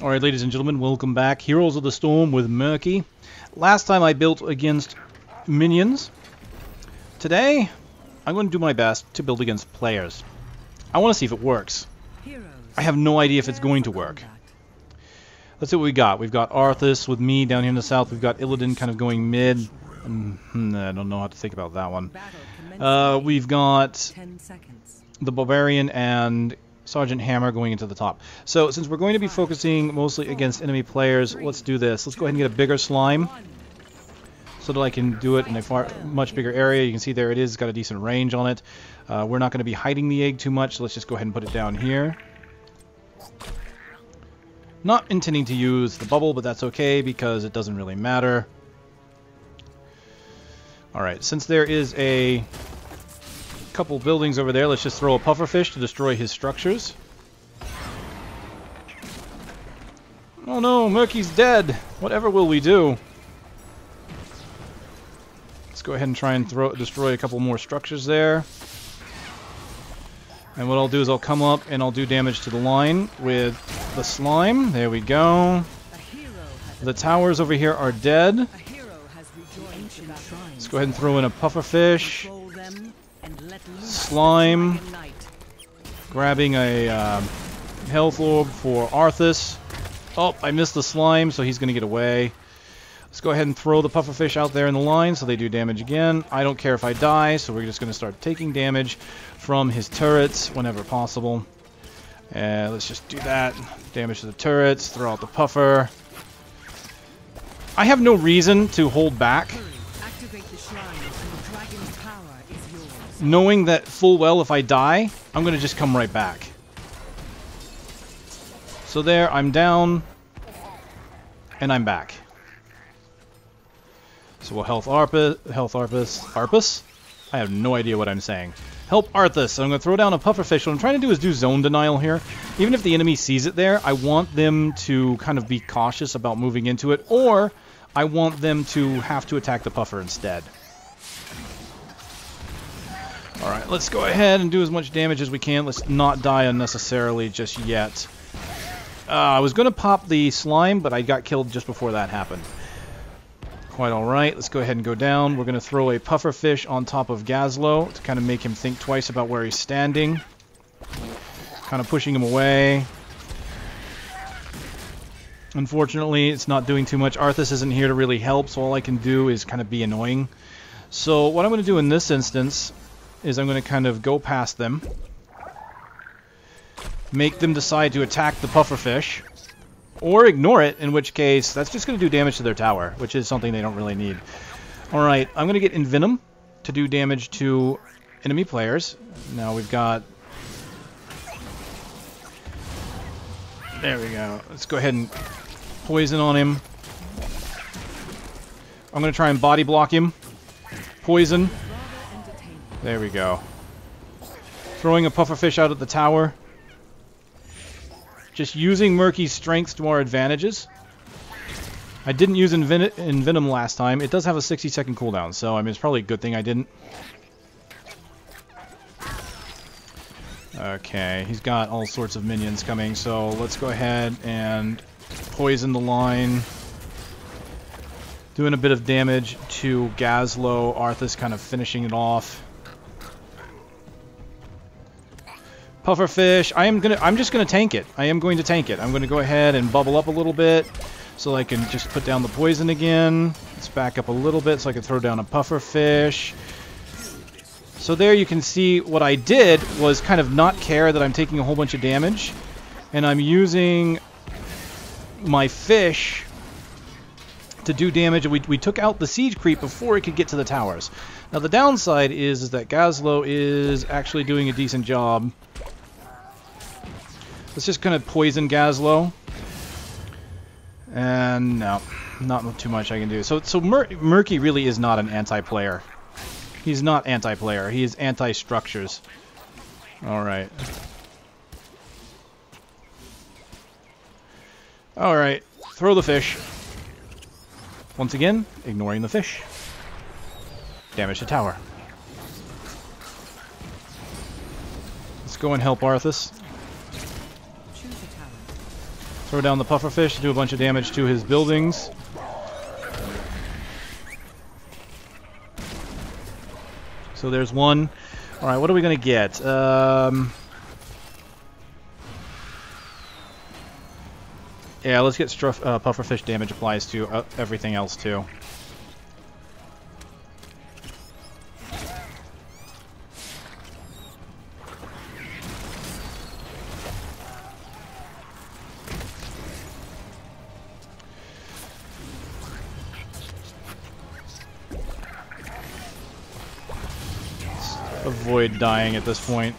Alright, ladies and gentlemen, welcome back. Heroes of the Storm with Murky. Last time I built against minions. Today, I'm going to do my best to build against players. I want to see if it works. I have no idea if it's going to work. Let's see what we got. We've got Arthas with me down here in the south. We've got Illidan kind of going mid. I don't know how to think about that one. We've got the Barbarian and Sergeant Hammer going into the top. So since we're going to be focusing mostly against enemy players, let's do this. Let's go ahead and get a bigger slime so that I can do it in a much bigger area. You can see there it is. It's got a decent range on it. We're not going to be hiding the egg too much, so let's just go ahead and put it down here. Not intending to use the bubble, but that's okay because it doesn't really matter. Alright, since there is a couple buildings over there, let's just throw a pufferfish to destroy his structures. Oh no, Murky's dead! Whatever will we do? Let's go ahead and try and destroy a couple more structures there. And what I'll do is I'll come up and I'll do damage to the line with the slime. There we go. The towers over here are dead. Let's go ahead and throw in a pufferfish. Slime. Grabbing a health orb for Arthas. Oh, I missed the slime, so he's going to get away. Let's go ahead and throw the pufferfish out there in the line so they do damage again. I don't care if I die, so we're just going to start taking damage from his turrets whenever possible. Let's just do that. Damage to the turrets, throw out the puffer. I have no reason to hold back, knowing that full well if I die, I'm going to just come right back. So there, I'm down, and I'm back. So we'll health Arthas. I have no idea what I'm saying. Help Arthas. So I'm going to throw down a pufferfish. What I'm trying to do is do zone denial here. Even if the enemy sees it there, I want them to kind of be cautious about moving into it, or I want them to have to attack the puffer instead. Alright, let's go ahead and do as much damage as we can. Let's not die unnecessarily just yet. I was going to pop the slime, but I got killed just before that happened. Quite alright, let's go ahead and go down. We're going to throw a pufferfish on top of Gazlo to kind of make him think twice about where he's standing. Kind of pushing him away. Unfortunately, it's not doing too much. Arthas isn't here to really help, so all I can do is kind of be annoying. So what I'm going to do in this instance is I'm going to kind of go past them. Make them decide to attack the pufferfish. Or ignore it, in which case, that's just going to do damage to their tower, which is something they don't really need. Alright, I'm going to get Envenom to do damage to enemy players. Now we've got... There we go. Let's go ahead and poison on him. I'm going to try and body block him. Poison. There we go. Throwing a pufferfish out at the tower. Just using Murky's strengths to our advantages. I didn't use Envenom last time. It does have a 60-second cooldown, so I mean, it's probably a good thing I didn't. Okay, he's got all sorts of minions coming, so let's go ahead and poison the line. Doing a bit of damage to Gazlo. Arthas kind of finishing it off. Pufferfish, I'm just gonna tank it. I am going to tank it. I'm going to go ahead and bubble up a little bit so I can just put down the poison again. Let's back up a little bit so I can throw down a pufferfish. So there you can see what I did was kind of not care that I'm taking a whole bunch of damage, and I'm using my fish to do damage. We took out the siege creep before it could get to the towers. Now the downside is that Gazlo is actually doing a decent job. Let's just kind of poison Gazlo. And no, not too much I can do. So Murky really is not an anti-player. He's not anti-player. He is anti-structures. Alright. Alright. Throw the fish. Once again, ignoring the fish. Damage the tower. Let's go and help Arthas. Throw down the pufferfish to do a bunch of damage to his buildings. So there's one. Alright, what are we going to get? Yeah, let's get pufferfish damage applies to everything else too. Avoid dying at this point.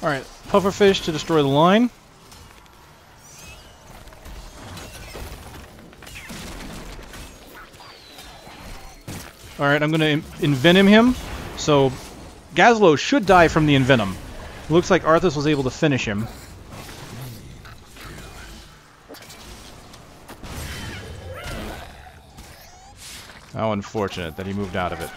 Alright, pufferfish to destroy the line. Alright, I'm going to envenom him. So, Gazlo should die from the envenom. Looks like Arthas was able to finish him. How unfortunate that he moved out of it.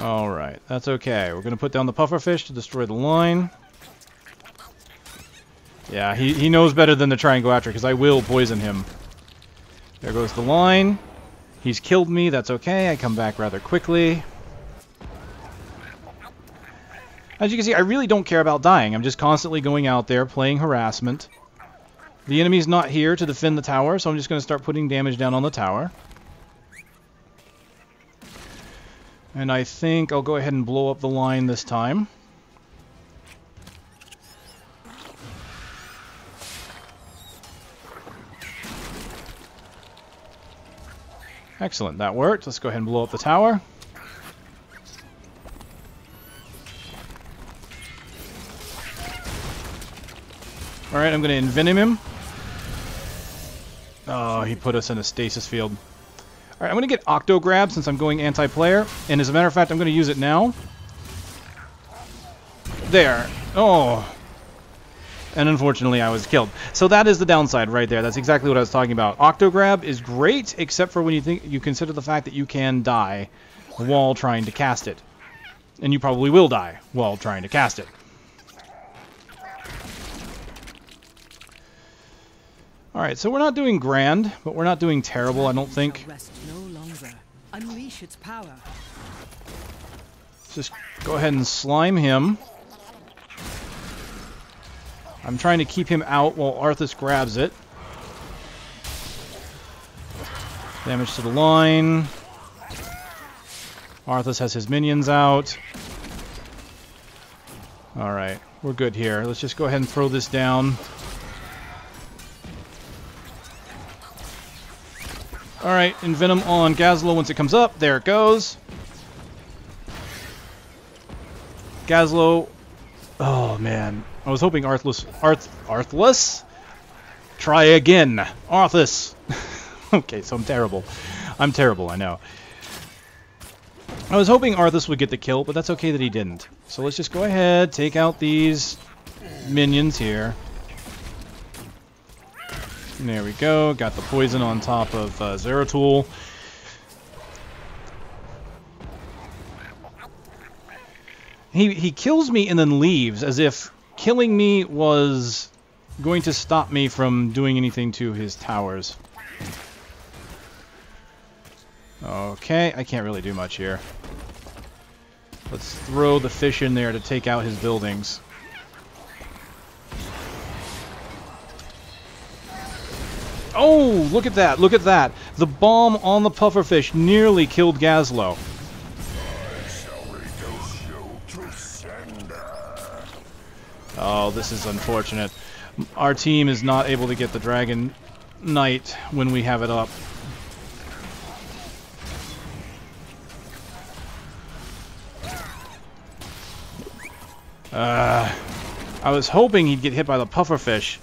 Alright, that's okay. We're going to put down the pufferfish to destroy the line. Yeah, he knows better than to try and go after, because I will poison him. There goes the line. He's killed me, that's okay. I come back rather quickly. As you can see, I really don't care about dying. I'm just constantly going out there, playing harassment. The enemy's not here to defend the tower, so I'm just going to start putting damage down on the tower. And I think I'll go ahead and blow up the line this time. Excellent, that worked. Let's go ahead and blow up the tower. Alright, I'm going to envenom him. Oh, he put us in a stasis field. Alright, I'm going to get Octo Grab since I'm going anti-player. And as a matter of fact, I'm going to use it now. There. Oh. And unfortunately, I was killed. So that is the downside right there. That's exactly what I was talking about. Octo Grab is great, except for when you consider the fact that you can die while trying to cast it. And you probably will die while trying to cast it. Alright, so we're not doing grand, but we're not doing terrible, I don't think. Unleash its power. Let's just go ahead and slime him. I'm trying to keep him out while Arthas grabs it. Damage to the line. Arthas has his minions out. Alright, we're good here. Let's just go ahead and throw this down. Alright, envenom on Gazlo once it comes up. There it goes. Gazlo. Oh, man. I was hoping Arthless? Try again. Arthas. Okay, so I'm terrible. I'm terrible, I know. I was hoping Arthas would get the kill, but that's okay that he didn't. So let's just go ahead, take out these minions here. There we go. Got the poison on top of Zeratul. He kills me and then leaves, as if killing me was going to stop me from doing anything to his towers. Okay, I can't really do much here. Let's throw the fish in there to take out his buildings. Oh, look at that, look at that. The bomb on the pufferfish nearly killed Gazlo. Oh, this is unfortunate. Our team is not able to get the Dragon Knight when we have it up. I was hoping he'd get hit by the pufferfish.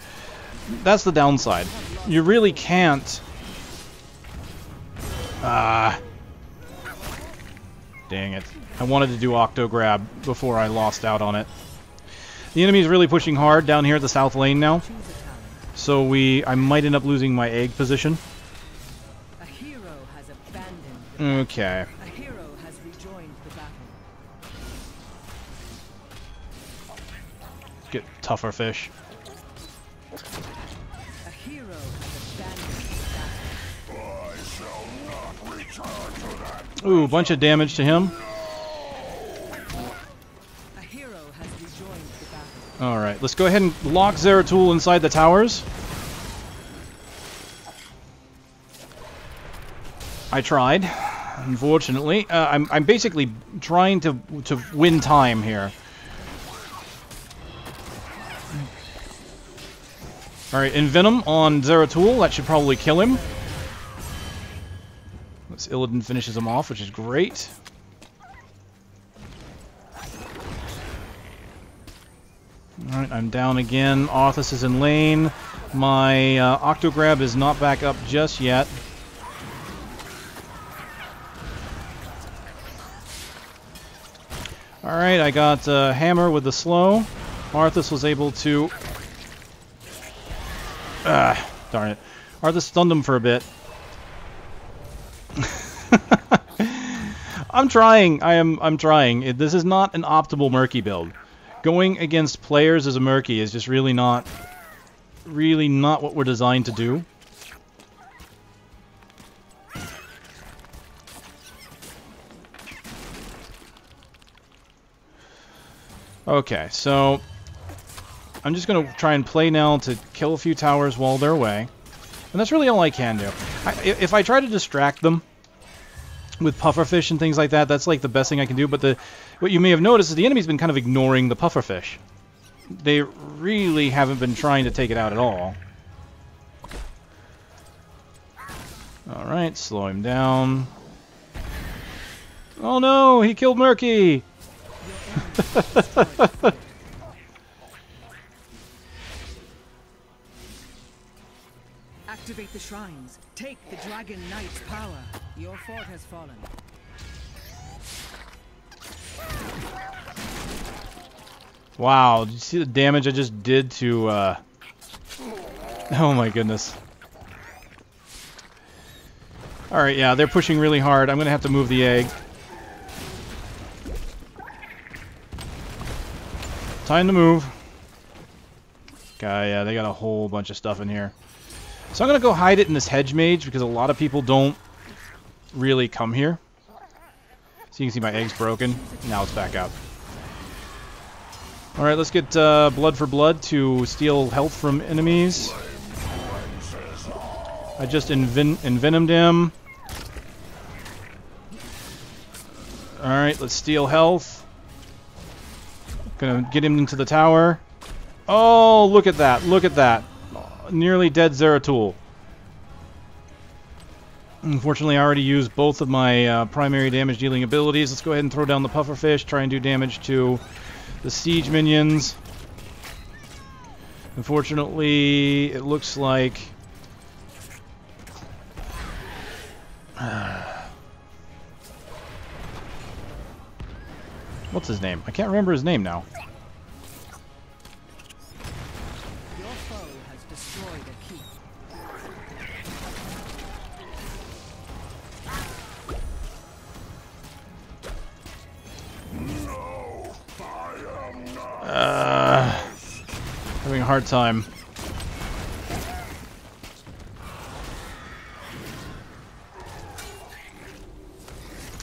That's the downside. You really can't. Dang it. I wanted to do Octo Grab before I lost out on it. The enemy's really pushing hard down here at the south lane now. So I might end up losing my egg position. A hero has abandoned. Okay. A hero has rejoined the battle. tougher fish. A hero has abandoned the battle. I shall not return to that. Ooh, bunch of damage to him. A hero has rejoined the battle. Alright, let's go ahead and lock Zeratul inside the towers. I tried, unfortunately. I'm basically trying to win time here. Alright, Envenom on Zeratul. That should probably kill him. This Illidan finishes him off, which is great. Alright, I'm down again. Arthas is in lane. My Octograb is not back up just yet. Alright, I got Hammer with the slow. Arthas was able to... darn it. Arthas stunned him for a bit. I'm trying. I'm trying. This is not an optimal Murky build. Going against players as a Murky is just really not what we're designed to do. Okay, so I'm just going to try and play now to kill a few towers while they're away. And that's really all I can do. If I try to distract them with pufferfish and things like that, that's like the best thing I can do. But what you may have noticed is the enemy's been kind of ignoring the pufferfish. They really haven't been trying to take it out at all. Alright, slow him down. Oh no, he killed Murky! Activate the shrines. Take the Dragon Knight's power. Your fort has fallen. Wow, did you see the damage I just did to, Oh my goodness. Alright, yeah, they're pushing really hard. I'm gonna have to move the egg. Time to move. Okay, yeah, they got a whole bunch of stuff in here. So I'm gonna go hide it in this hedge mage because a lot of people don't really come here. So you can see my egg's broken. Now it's back up. Alright, let's get blood for blood to steal health from enemies. I just envenomed him. Alright, let's steal health. Gonna get him into the tower. Oh, look at that. Look at that. Nearly dead Zeratul. Unfortunately, I already used both of my primary damage dealing abilities. Let's go ahead and throw down the pufferfish. Try and do damage to the siege minions. Unfortunately, it looks like... What's his name? I can't remember his name now. Your foe has destroyed a keep. No, I am not. Having a hard time.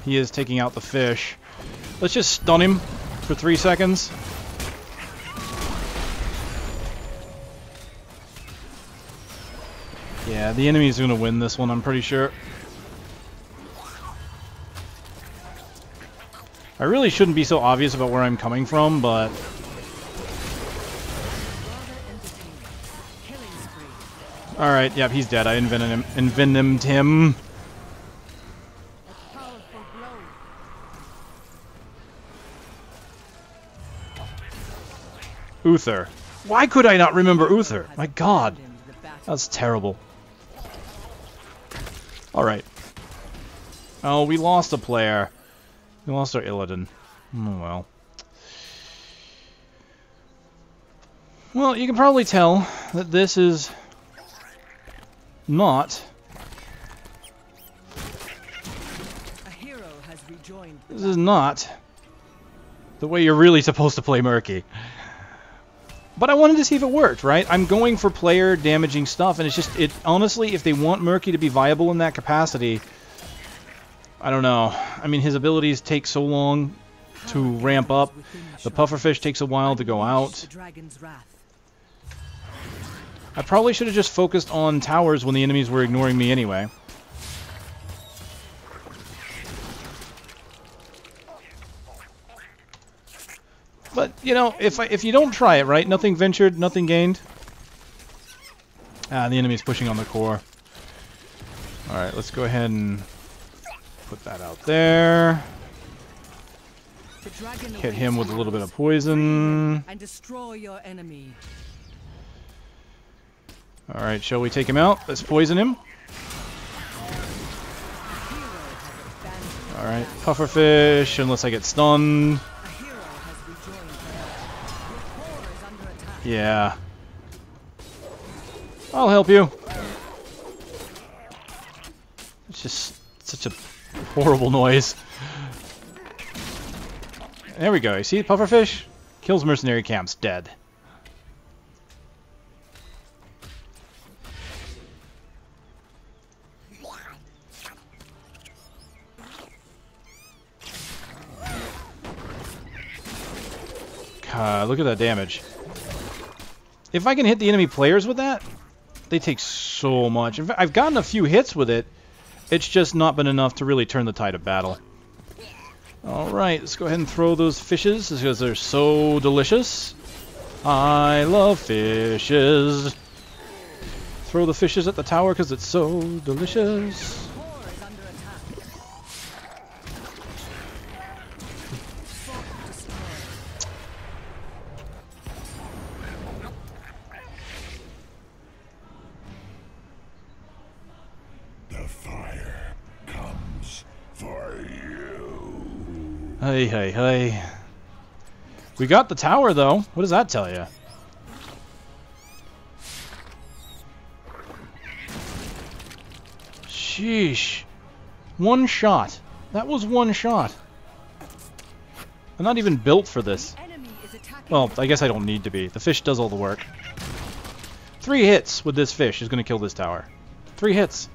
He is taking out the fish. Let's just stun him for 3 seconds. Yeah, the enemy's gonna win this one, I'm pretty sure. I really shouldn't be so obvious about where I'm coming from, but... Alright, yep, he's dead. I envenomed him. Uther. Why could I not remember Uther? My god. That's terrible. Alright. Oh, we lost a player. We lost our Illidan. Oh well. Well, you can probably tell that this is not... A hero has rejoined. This is not the way you're really supposed to play Murky. But I wanted to see if it worked, right? I'm going for player damaging stuff, and it's just, honestly, if they want Murky to be viable in that capacity, I don't know. I mean, his abilities take so long to ramp up. The pufferfish takes a while to go out. I probably should have just focused on towers when the enemies were ignoring me anyway. But, you know, if you don't try it, right? Nothing ventured, nothing gained. Ah, the enemy's pushing on the core. Alright, let's go ahead and put that out there. Hit him with a little bit of poison. And destroy your enemy. Alright, shall we take him out? Let's poison him. Alright, pufferfish, unless I get stunned. Yeah. I'll help you. It's just such a horrible noise. There we go. You see, pufferfish kills mercenary camps, dead. God, look at that damage. If I can hit the enemy players with that, they take so much. In fact, I've gotten a few hits with it. It's just not been enough to really turn the tide of battle. Alright, let's go ahead and throw those fishes because they're so delicious. I love fishes. Throw the fishes at the tower because it's so delicious. Hey, hey, hey. We got the tower, though. What does that tell you? Sheesh. One shot. That was one shot. I'm not even built for this. Well, I guess I don't need to be. The fish does all the work. 3 hits with this fish is going to kill this tower. 3 hits.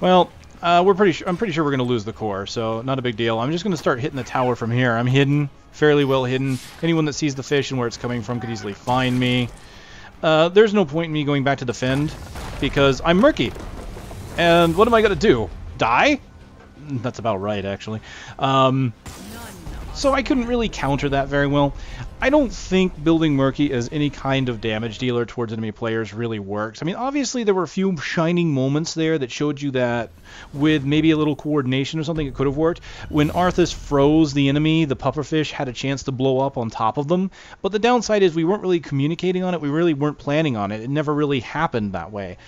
Well, I'm pretty sure we're going to lose the core, so not a big deal. I'm just going to start hitting the tower from here. I'm hidden, fairly well hidden. Anyone that sees the fish and where it's coming from could easily find me. There's no point in me going back to defend, because I'm Murky. And what am I going to do? Die? That's about right, actually. So I couldn't really counter that very well. I don't think building Murky as any kind of damage dealer towards enemy players really works. I mean, obviously there were a few shining moments there that showed you that with maybe a little coordination or something it could have worked. When Arthas froze the enemy, the pufferfish had a chance to blow up on top of them. But the downside is we weren't really communicating on it. We really weren't planning on it. It never really happened that way.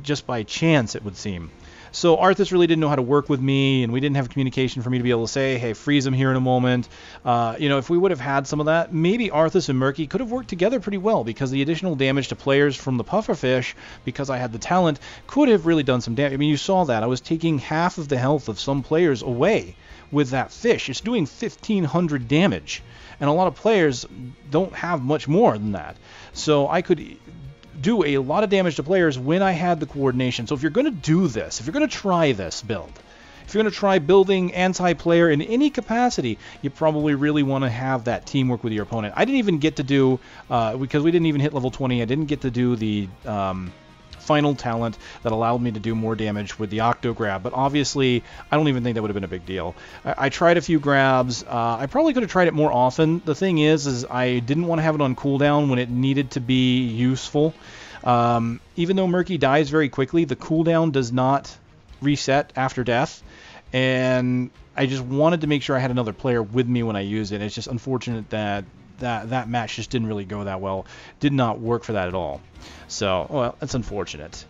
Just by chance, it would seem. So Arthas really didn't know how to work with me, and we didn't have communication for me to be able to say, hey, freeze him here in a moment. You know, if we would have had some of that, maybe Arthas and Murky could have worked together pretty well, because the additional damage to players from the pufferfish, because I had the talent, could have really done some damage. I mean, you saw that. I was taking half of the health of some players away with that fish. It's doing 1,500 damage, and a lot of players don't have much more than that. So I could do a lot of damage to players when I had the coordination. So if you're going to do this, if you're going to try this build, if you're going to try building anti-player in any capacity, you probably really want to have that teamwork with your opponent. I didn't even get to do, because we didn't even hit level 20, I didn't get to do the final talent that allowed me to do more damage with the Octo Grab, but obviously I don't even think that would have been a big deal. I tried a few grabs. I probably could have tried it more often. The thing is I didn't want to have it on cooldown when it needed to be useful. Even though Murky dies very quickly, the cooldown does not reset after death, and I just wanted to make sure I had another player with me when I used it. It's just unfortunate that that match just didn't really go that well. Did not work for that at all. So, well, that's unfortunate.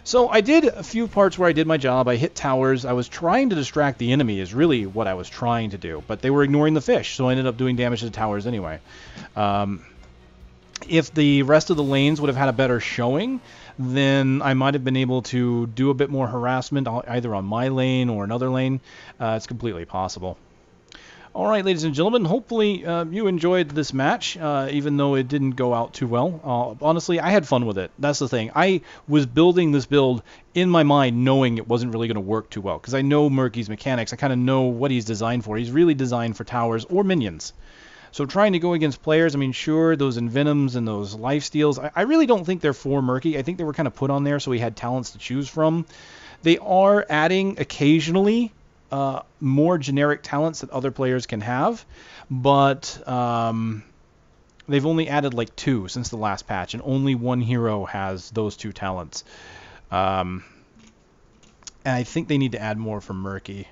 So I did a few parts where I did my job. I hit towers. I was trying to distract the enemy is really what I was trying to do. But they were ignoring the fish, so I ended up doing damage to the towers anyway. If the rest of the lanes would have had a better showing, then I might have been able to do a bit more harassment either on my lane or another lane. It's completely possible. All right, ladies and gentlemen, hopefully you enjoyed this match, even though it didn't go out too well. Honestly, I had fun with it. That's the thing. I was building this build in my mind knowing it wasn't really going to work too well, because I know Murky's mechanics. I kind of know what he's designed for. He's really designed for towers or minions. So trying to go against players, I mean, sure, those Envenoms and those lifesteals, I really don't think they're for Murky. I think they were kind of put on there so he had talents to choose from. They are adding occasionally more generic talents that other players can have, but they've only added like 2 since the last patch, and only one hero has those 2 talents. And I think they need to add more for Murky,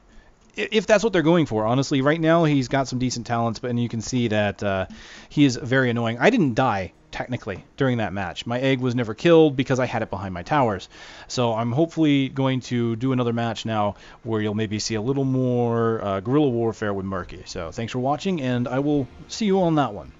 if that's what they're going for. Honestly, right now he's got some decent talents, but and you can see that he is very annoying. I didn't die technically during that match. My egg was never killed because I had it behind my towers. So I'm hopefully going to do another match now where you'll maybe see a little more guerrilla warfare with Murky. So thanks for watching, and I will see you on that one.